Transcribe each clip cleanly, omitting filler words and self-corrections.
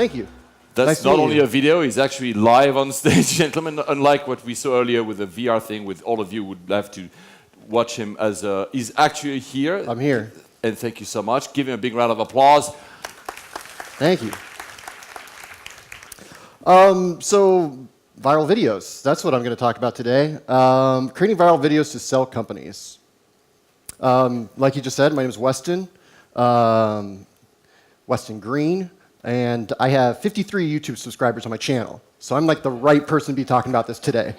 Thank you. That's nice not only a video, he's actually live on stage, gentlemen, unlike what we saw earlier with the VR thing, with all of you would have to watch him as he's actually here. I'm here. And thank you so much. Give him a big round of applause. Thank you. So, viral videos. That's what I'm going to talk about today. Creating viral videos to sell companies. Like you just said, my name is Weston. Weston Green. And I have 53 YouTube subscribers on my channel. So I'm like the right person to be talking about this today.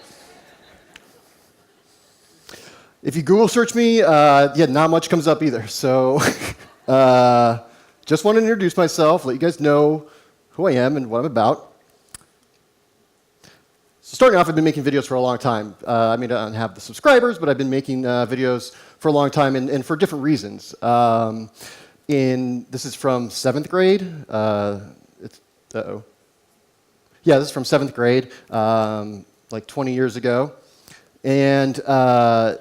If you Google search me, yeah, not much comes up either. So just want to introduce myself, let you guys know who I am and what I'm about. So starting off, I've been making videos for a long time. I mean, I don't have the subscribers, but I've been making videos for a long time and for different reasons. This is from 7th grade. Yeah, this is from 7th grade, like 20 years ago. And I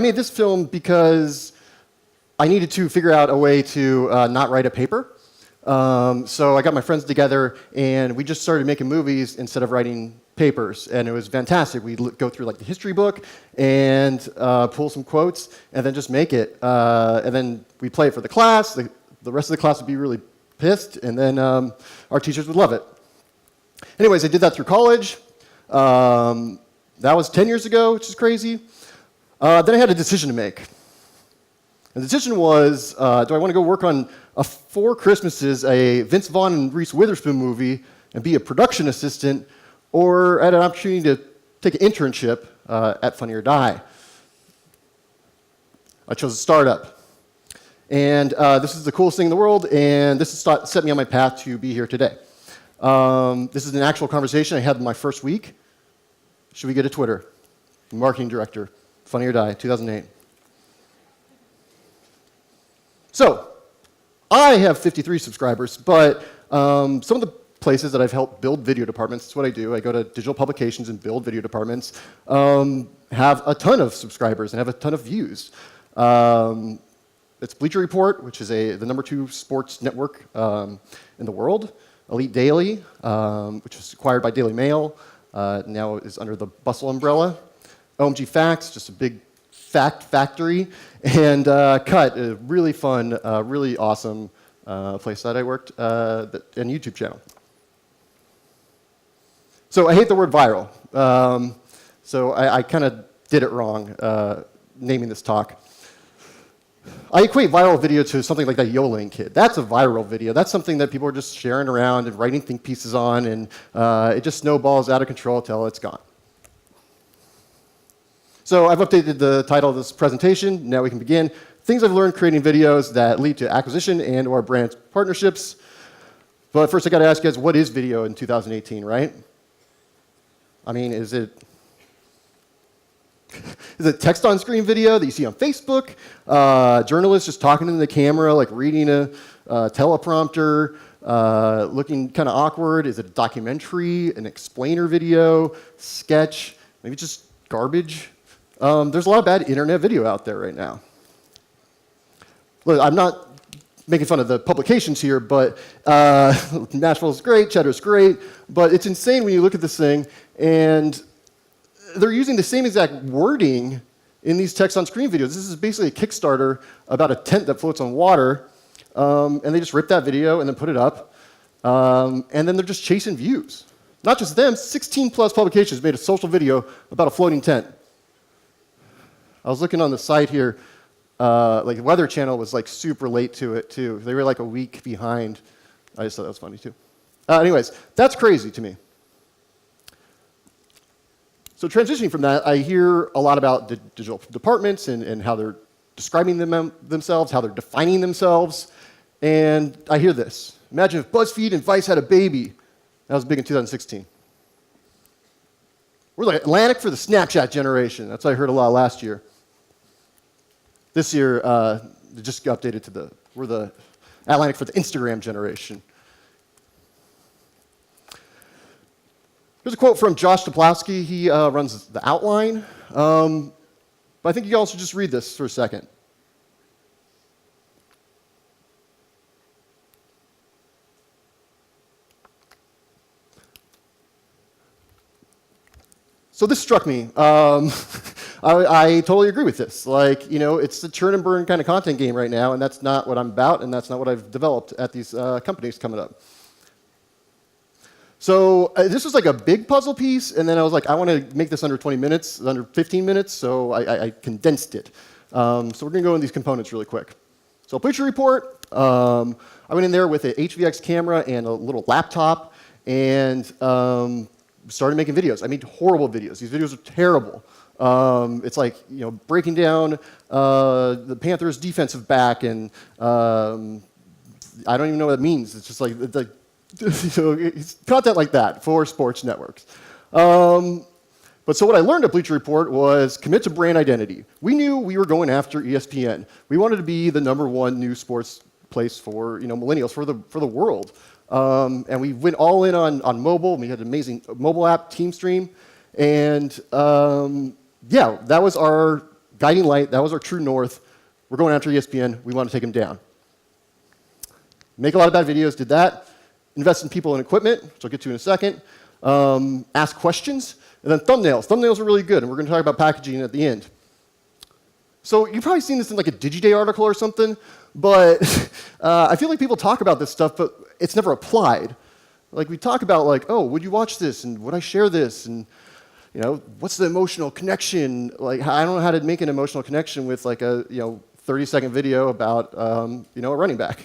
made this film because I needed to figure out a way to not write a paper. So I got my friends together, and we just started making movies instead of writing papers, and it was fantastic. We'd go through like the history book and pull some quotes, and then just make it. And then we'd play it for the class. The rest of the class would be really pissed, and then our teachers would love it. Anyways, I did that through college. That was 10 years ago, which is crazy. Then I had a decision to make. And the decision was, do I want to go work on a Four Christmases, a Vince Vaughn and Reese Witherspoon movie, and be a production assistant, or I had an opportunity to take an internship at Funny or Die. I chose a startup. And this is the coolest thing in the world, and this has set me on my path to be here today. This is an actual conversation I had in my first week. Should we get a Twitter? Marketing director, Funny or Die, 2008. So, I have 53 subscribers, but some of the places that I've helped build video departments, that's what I do. I go to digital publications and build video departments, have a ton of subscribers and have a ton of views. It's Bleacher Report, which is the #2 sports network in the world. Elite Daily, which was acquired by Daily Mail, now is under the Bustle umbrella. OMG Facts, just a big fact factory. And Cut, a really fun, really awesome place that I worked, and YouTube channel. So I hate the word viral. So I kind of did it wrong naming this talk. I equate viral video to something like that YOLing kid. That's a viral video. That's something that people are just sharing around and writing think pieces on, and it just snowballs out of control until it's gone. So I've updated the title of this presentation. Now we can begin. Things I've learned creating videos that lead to acquisition and or brand partnerships. But first I got to ask you guys, what is video in 2018, right? I mean, is it text on screen video that you see on Facebook? Journalists just talking into the camera, like reading a teleprompter, looking kind of awkward? Is it a documentary, an explainer video, sketch, maybe just garbage? There's a lot of bad internet video out there right now. Look, I'm not making fun of the publications here, but Nashville's great, Cheddar's great, but it's insane when you look at this thing, and they're using the same exact wording in these text-on-screen videos. This is basically a Kickstarter about a tent that floats on water, and they just rip that video and then put it up, and then they're just chasing views. Not just them, 16-plus publications made a social video about a floating tent. I was looking on the site here, like the Weather Channel was like super late to it too. They were like a week behind. I just thought that was funny too. Anyways, that's crazy to me. So transitioning from that, I hear a lot about digital departments and how they're describing themselves, how they're defining themselves, and I hear this. Imagine if BuzzFeed and Vice had a baby. That was big in 2016. We're like Atlantic for the Snapchat generation. That's what I heard a lot last year. This year, it just got updated to we're the Atlantic for the Instagram generation. Here's a quote from Josh Toplowski. He runs The Outline. But I think you all should just read this for a second. So this struck me. I totally agree with this. Like, you know, it's the churn and burn kind of content game right now, and that's not what I'm about, and that's not what I've developed at these companies coming up. So this was like a big puzzle piece, and then I was like, I want to make this under 20 minutes, under 15 minutes, so I condensed it. So we're going to go in these components really quick. So Bleacher Report, I went in there with an HVX camera and a little laptop, and started making videos. I made horrible videos. These videos are terrible. It's like, you know, breaking down the Panthers' defensive back, and I don't even know what that means. It's just like so it's content like that for sports networks. But so what I learned at Bleacher Report was commit to brand identity. We knew we were going after ESPN. We wanted to be the #1 news sports place for, you know, millennials, for the world. And we went all in on mobile. We had an amazing mobile app, TeamStream. And yeah, that was our guiding light. That was our true north. We're going after ESPN. We want to take them down. Make a lot of bad videos, did that. Invest in people and equipment, which I'll get to in a second. Ask questions. And then thumbnails. Thumbnails are really good, and we're going to talk about packaging at the end. So you've probably seen this in like a DigitalK article or something, but I feel like people talk about this stuff, but it's never applied. Like we talk about like, oh, would you watch this, and would I share this, and you know, what's the emotional connection? Like I don't know how to make an emotional connection with like a 30-second video about a running back.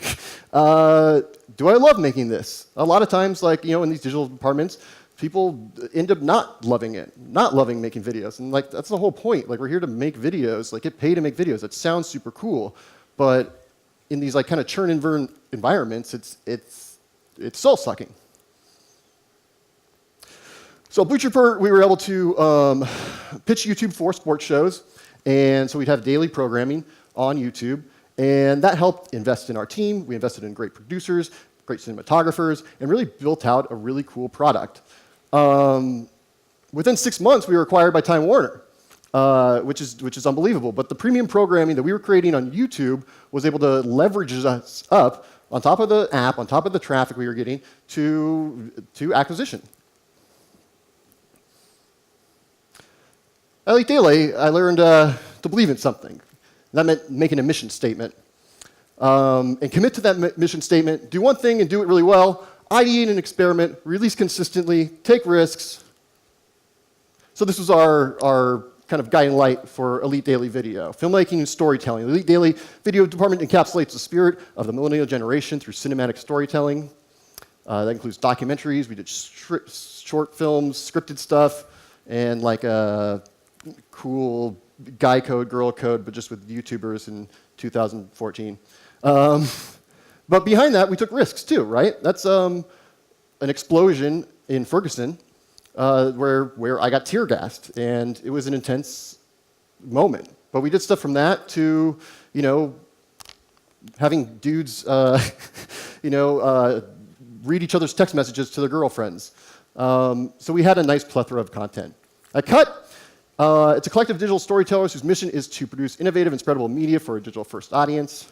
Do I love making this? A lot of times, like in these digital departments, people end up not loving it, not loving making videos, and like that's the whole point. Like we're here to make videos, like get paid to make videos. It sounds super cool, but in these like kind of churn and burn environments, it's soul sucking. So Bleacher Report, we were able to pitch YouTube for sports shows, and so we'd have daily programming on YouTube, and that helped invest in our team. We invested in great producers, great cinematographers, and really built out a really cool product. Within 6 months, we were acquired by Time Warner, which is unbelievable. But the premium programming that we were creating on YouTube was able to leverage us up on top of the app, on top of the traffic we were getting, to acquisition. At Elite Daily, I learned to believe in something. That meant making a mission statement. And commit to that mission statement, do one thing and do it really well, ideate an experiment, release consistently, take risks. So this was our kind of guiding light for Elite Daily Video. Filmmaking and storytelling. The Elite Daily Video department encapsulates the spirit of the millennial generation through cinematic storytelling. That includes documentaries. We did short films, scripted stuff, and like a cool guy code, girl code, but just with YouTubers in 2014. But behind that, we took risks too, right? That's an explosion in Ferguson where I got tear gassed, and it was an intense moment. But we did stuff from that to, having dudes, read each other's text messages to their girlfriends. So we had a nice plethora of content. At Cut, it's a collective of digital storytellers whose mission is to produce innovative and spreadable media for a digital-first audience.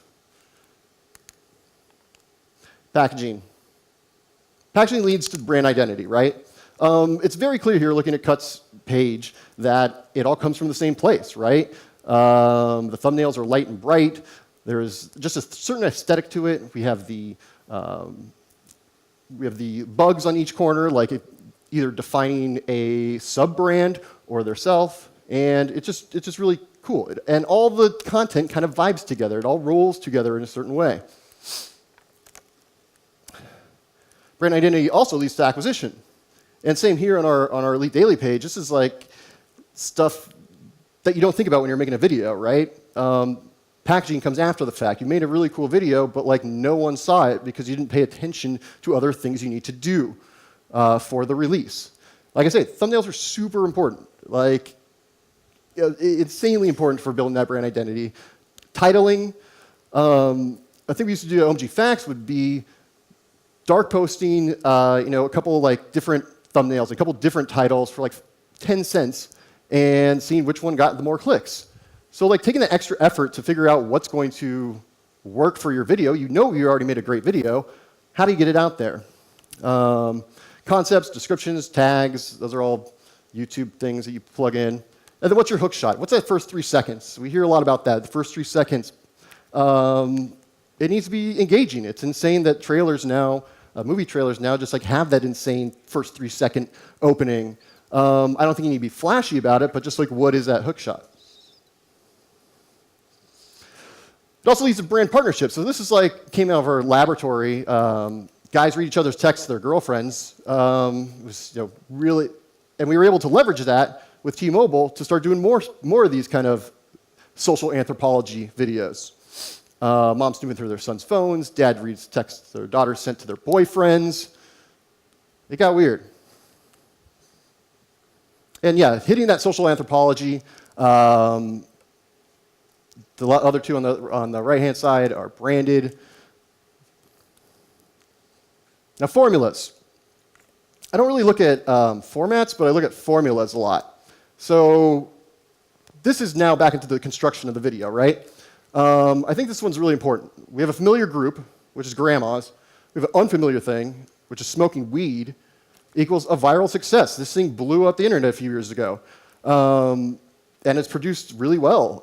Packaging. Packaging leads to brand identity, right? It's very clear here, looking at Cut's page, that it all comes from the same place, right? The thumbnails are light and bright. There's just a certain aesthetic to it. We have the bugs on each corner, like either defining a sub-brand or their self, and it's just really cool. And all the content kind of vibes together. It all rolls together in a certain way. Brand identity also leads to acquisition. And same here on our Elite Daily page. This is like stuff that you don't think about when you're making a video, right? Packaging comes after the fact. You made a really cool video, but like no one saw it because you didn't pay attention to other things you need to do for the release. Like I say, thumbnails are super important. Like, insanely important for building that brand identity. Titling, I think we used to do at OMG Facts would be dark posting, a couple of like different thumbnails, a couple different titles for like 10 cents, and seeing which one got the more clicks. So like taking the extra effort to figure out what's going to work for your video. You already made a great video. How do you get it out there? Concepts, descriptions, tags, those are all YouTube things that you plug in. And then what's your hook shot? What's that first 3 seconds? We hear a lot about that, the first 3 seconds. It needs to be engaging. It's insane that trailers now, movie trailers now, just like have that insane first 3-second opening. I don't think you need to be flashy about it, but just like, what is that hook shot? It also leads to brand partnerships. So this is like, came out of our laboratory. Guys read each other's texts to their girlfriends. It was, really, and we were able to leverage that with T-Mobile to start doing more of these kind of social anthropology videos. Moms snooping through their sons' phones. Dad reads texts their daughters sent to their boyfriends. It got weird. And yeah, hitting that social anthropology. The other two on the right-hand side are branded. Now, formulas. I don't really look at formats, but I look at formulas a lot. So this is now back into the construction of the video, right? I think this one's really important. We have a familiar group, which is grandmas. We have an unfamiliar thing, which is smoking weed, equals a viral success. This thing blew up the internet a few years ago. And it's produced really well.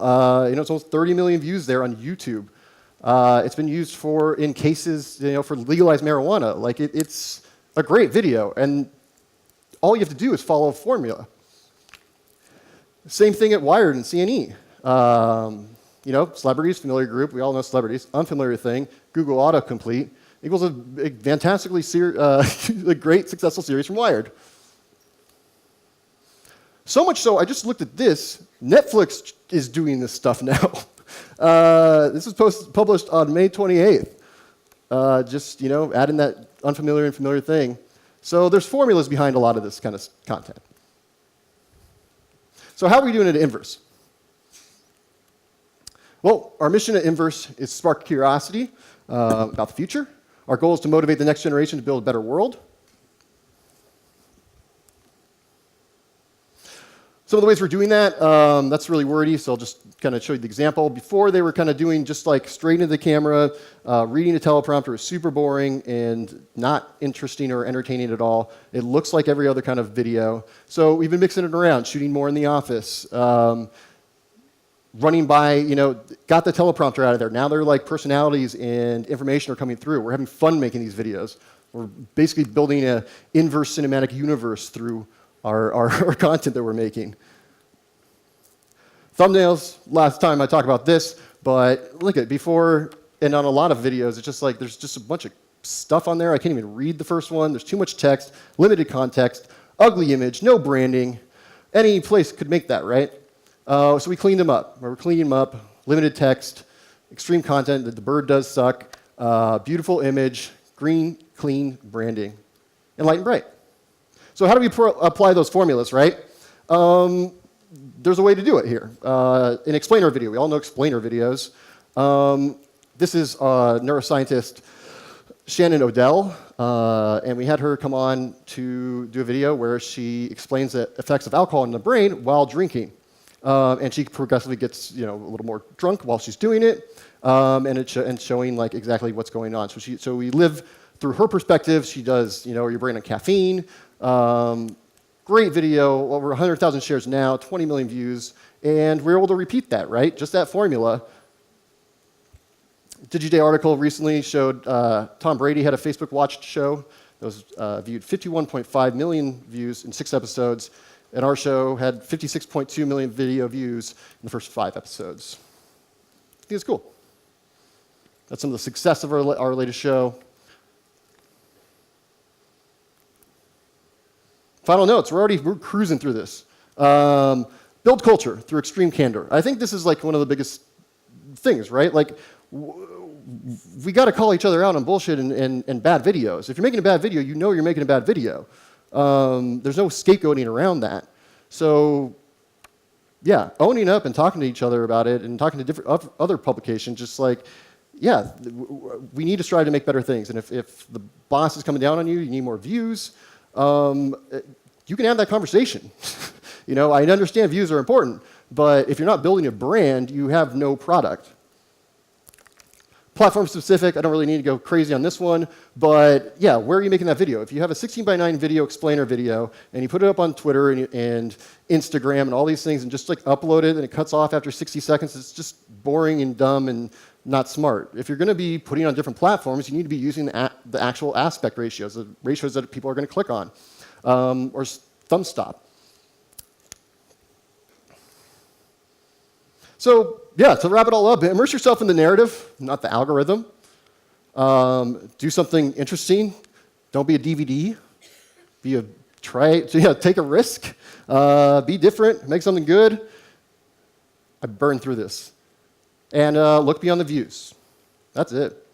It's almost 30 million views there on YouTube. It's been used in cases, for legalized marijuana. Like, it's a great video. And all you have to do is follow a formula. Same thing at Wired and C&E. Celebrities, familiar group, we all know celebrities. Unfamiliar thing, Google autocomplete, equals a fantastically a great, successful series from Wired. So much so, I just looked at this. Netflix is doing this stuff now. This was published on May 28th. Adding that unfamiliar and familiar thing. So there's formulas behind a lot of this kind of content. So how are we doing at Inverse? Well, our mission at Inverse is to spark curiosity about the future. Our goal is to motivate the next generation to build a better world. Some of the ways we're doing that, that's really wordy, so I'll just kind of show you the example. Before, they were kind of doing just like straight into the camera, reading a teleprompter was super boring and not interesting or entertaining at all. It looks like every other kind of video. So we've been mixing it around, shooting more in the office, running by, got the teleprompter out of there. Now they're like personalities and information are coming through. We're having fun making these videos. We're basically building an inverse cinematic universe through our content that we're making. Thumbnails, last time I talked about this, but look at before and on a lot of videos, it's just like there's just a bunch of stuff on there. I can't even read the first one. There's too much text, limited context, ugly image, no branding. Any place could make that, right? So we cleaned them up. We're cleaning them up, limited text, extreme content, that the bird does suck, beautiful image, green, clean branding, and light and bright. So how do we apply those formulas, right? There's a way to do it here. An explainer video. We all know explainer videos. This is neuroscientist Shannon Odell, and we had her come on to do a video where she explains the effects of alcohol in the brain while drinking. And she progressively gets a little more drunk while she's doing it, and showing like exactly what's going on. So we live through her perspective. She does your brain on caffeine. Great video, over 100,000 shares now, 20 million views, and we're able to repeat that, right? Just that formula. DigitalK article recently showed Tom Brady had a Facebook watched show that was viewed 51.5 million views in 6 episodes, and our show had 56.2 million video views in the first 5 episodes. I think it's cool. That's some of the success of our latest show. Final notes, we're cruising through this. Build culture through extreme candor. I think this is like one of the biggest things, right? Like, we got to call each other out on bullshit and bad videos. If you're making a bad video, you're making a bad video. There's no scapegoating around that. So, yeah, owning up and talking to each other about it and talking to different other publications, just like, yeah, we need to strive to make better things. And if the boss is coming down on you, you need more views. You can have that conversation. I understand views are important, but if you're not building a brand, you have no product. Platform specific, I don't really need to go crazy on this one, but yeah, where are you making that video? If you have a 16:9 video explainer video and you put it up on Twitter and Instagram and all these things and just like upload it and it cuts off after 60 seconds, it's just boring and dumb and not smart. If you're going to be putting it on different platforms, you need to be using the actual aspect ratios, the ratios that people are going to click on, or thumb stop. So yeah, to wrap it all up, immerse yourself in the narrative, not the algorithm. Do something interesting. Don't be a DVD. Take a risk. Be different. Make something good. I burned through this. And look beyond the views. That's it.